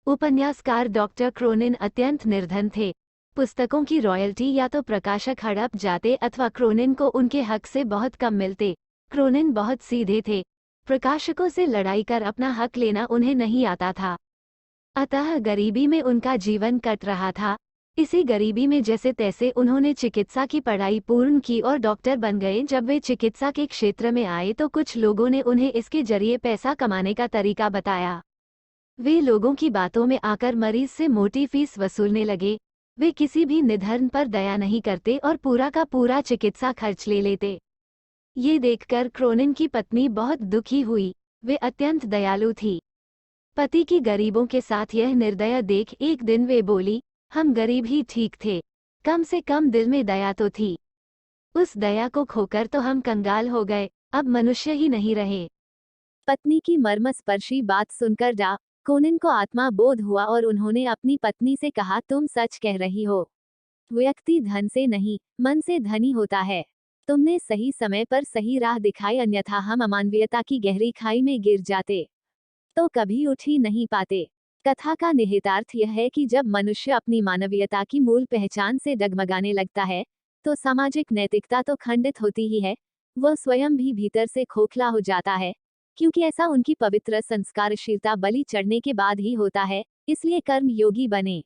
उपन्यासकार doctor Cronin अत्यंत निर्धन थे। पुस्तकों की रॉयल्टी या तो प्रकाशक हड़प जाते अथवा क्रोनिन को उनके हक से बहुत कम मिलते। क्रोनिन बहुत सीधे थे। प्रकाशकों से लड़ाई कर अपना हक लेना उन्हें नहीं आता था। अतः गरीबी में उनका जीवन कट रहा था। इसी गरीबी में जैसे तैसे उन्होंने चिकित्सा की पढ़ाई पूर्ण की और डॉक्टर बन गए। जब वे चिकित्सा के क्षेत्र में आए तो कुछ लोगों ने उन्हें इसके जरिए पैसा कमाने का तरीका बताया। वे लोगों की बातों में आकर मरीज से मोटी फीस वसूलने लगे। वे किसी भी निधन पर दया नहीं करते और पूरा का पूरा चिकित्सा खर्च ले लेते। ये देखकर क्रोनिन की पत्नी बहुत दुखी हुई। वे अत्यंत दयालु थी। पति की गरीबों के साथ यह निर्दय देख एक दिन वे बोली, हम गरीब ही ठीक थे, कम से कम दिल में दया तो थी। उस दया को खोकर तो हम कंगाल हो गए, अब मनुष्य ही नहीं रहे। पत्नी की मर्मस्पर्शी बात सुनकर डॉ. कोनिन को आत्मा बोध हुआ और उन्होंने अपनी पत्नी से कहा, तुम सच कह रही हो। व्यक्ति धन से नहीं, मन से धनी होता है। तुमने सही समय पर सही राह दिखाई, अन्यथा हम अमानवीयता की गहरी खाई में गिर जाते तो कभी उठ ही नहीं पाते। कथा का निहितार्थ यह है कि जब मनुष्य अपनी मानवीयता की मूल पहचान से डगमगाने लगता है तो सामाजिक नैतिकता तो खंडित होती ही है, वह स्वयं भी भीतर से खोखला हो जाता है, क्योंकि ऐसा उनकी पवित्र संस्कारशीलता बलि चढ़ने के बाद ही होता है। इसलिए कर्म योगी बने।